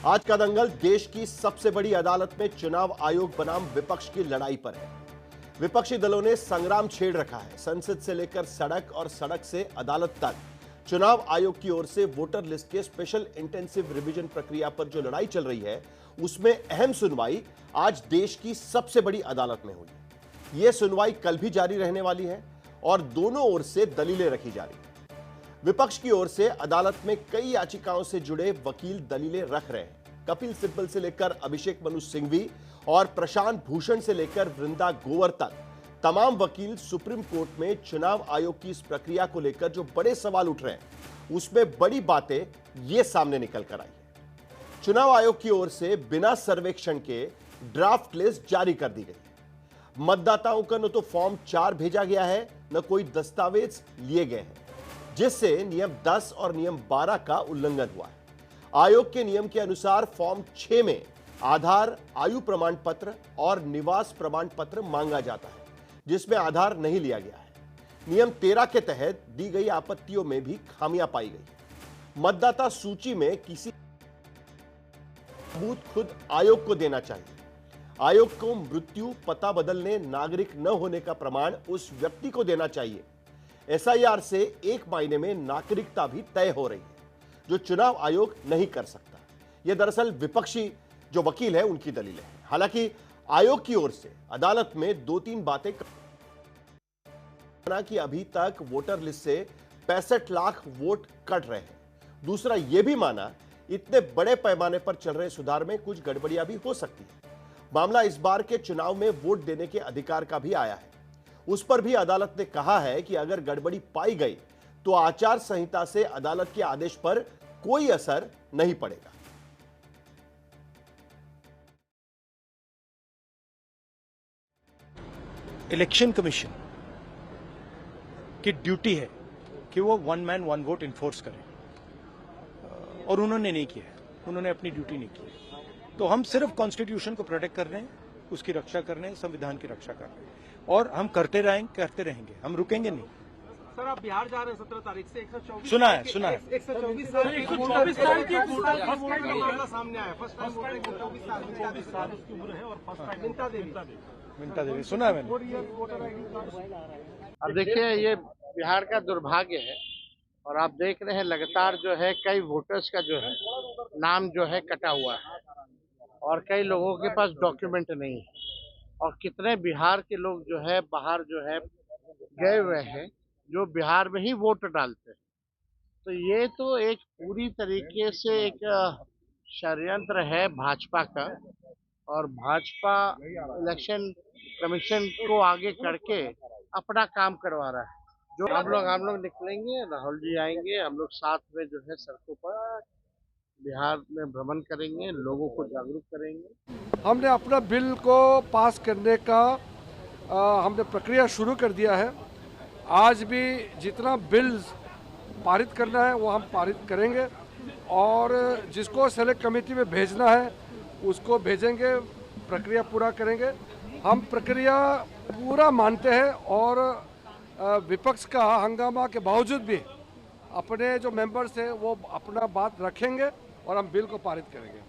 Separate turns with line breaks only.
आज का दंगल देश की सबसे बड़ी अदालत में चुनाव आयोग बनाम विपक्ष की लड़ाई पर है। विपक्षी दलों ने संग्राम छेड़ रखा है। संसद से लेकर सड़क और सड़क से अदालत तक चुनाव आयोग की ओर से वोटर लिस्ट के स्पेशल इंटेंसिव रिवीजन प्रक्रिया पर जो लड़ाई चल रही है, उसमें अहम सुनवाई आज देश की सबसे बड़ी अदालत में हुई। यह सुनवाई कल भी जारी रहने वाली है और दोनों ओर से दलीलें रखी जा रही हैं। विपक्ष की ओर से अदालत में कई याचिकाओं से जुड़े वकील दलीलें रख रहे हैं। कपिल सिब्बल से लेकर अभिषेक मनु सिंघवी और प्रशांत भूषण से लेकर वृंदा ग्रोवर तक तमाम वकील सुप्रीम कोर्ट में चुनाव आयोग की इस प्रक्रिया को लेकर जो बड़े सवाल उठ रहे हैं, उसमें बड़ी बातें ये सामने निकल कर आई है। चुनाव आयोग की ओर से बिना सर्वेक्षण के ड्राफ्ट लिस्ट जारी कर दी गई। मतदाताओं का न तो फॉर्म 4 भेजा गया है, न कोई दस्तावेज लिए गए हैं, जिससे नियम 10 और नियम 12 का उल्लंघन हुआ है। आयोग के नियम के अनुसार फॉर्म 6 में आधार, आयु प्रमाण पत्र और निवास प्रमाण पत्र मांगा जाता है, जिसमें आधार नहीं लिया गया है। नियम 13 के तहत दी गई आपत्तियों में भी खामियां पाई गई। मतदाता सूची में किसी सबूत खुद आयोग को देना चाहिए। आयोग को मृत्यु, पता बदलने, नागरिक न होने का प्रमाण उस व्यक्ति को देना चाहिए। एसआईआर से एक महीने में नागरिकता भी तय हो रही है, जो चुनाव आयोग नहीं कर सकता। यह दरअसल विपक्षी जो वकील है उनकी दलील है। हालांकि आयोग की ओर से अदालत में 2-3 बातें कि अभी तक वोटर लिस्ट से 65 लाख वोट कट रहे हैं। दूसरा यह भी माना इतने बड़े पैमाने पर चल रहे सुधार में कुछ गड़बड़ियां भी हो सकती है। मामला इस बार के चुनाव में वोट देने के अधिकार का भी आया है। उस पर भी अदालत ने कहा है कि अगर गड़बड़ी पाई गई तो आचार संहिता से अदालत के आदेश पर कोई असर नहीं पड़ेगा।
इलेक्शन कमीशन की ड्यूटी है कि वो 1 मैन 1 वोट इन्फोर्स करे, और उन्होंने नहीं किया है। उन्होंने अपनी ड्यूटी नहीं की। तो हम सिर्फ कॉन्स्टिट्यूशन को प्रोटेक्ट कर रहे हैं, उसकी रक्षा कर रहे हैं, संविधान की रक्षा कर रहे हैं, और हम करते रहेंगे, हम रुकेंगे नहीं।
सर, आप बिहार जा रहे हैं 17 तारीख से। 124
सुना है
124 साल की मामला सामने आया। फर्स्ट टाइम 24 साल की उम्र है और फर्स्ट टाइम
मिंटा देवी सुना है मैंने।
अब देखिए, ये बिहार का दुर्भाग्य है और आप देख रहे हैं लगातार जो है कई वोटर्स का जो है नाम जो है कटा हुआ है और कई लोगों के पास डॉक्यूमेंट नहीं है, और कितने बिहार के लोग जो है बाहर जो है गए हुए हैं जो बिहार में ही वोट डालते हैं। तो ये तो एक पूरी तरीके से एक षड्यंत्र है भाजपा का, और भाजपा इलेक्शन कमीशन को आगे करके अपना काम करवा रहा है। जो हम लोग निकलेंगे, राहुल जी आएंगे, हम लोग साथ में जो है सड़कों पर बिहार में भ्रमण करेंगे, लोगों को जागरूक करेंगे।
हमने अपना बिल को पास करने का हमने प्रक्रिया शुरू कर दिया है। आज भी जितना बिल पारित करना है वो हम पारित करेंगे, और जिसको सेलेक्ट कमेटी में भेजना है उसको भेजेंगे, प्रक्रिया पूरा करेंगे। हम प्रक्रिया पूरा मानते हैं, और विपक्ष का हंगामा के बावजूद भी अपने जो मेंबर्स हैं वो अपना बात रखेंगे और हम बिल को पारित करेंगे।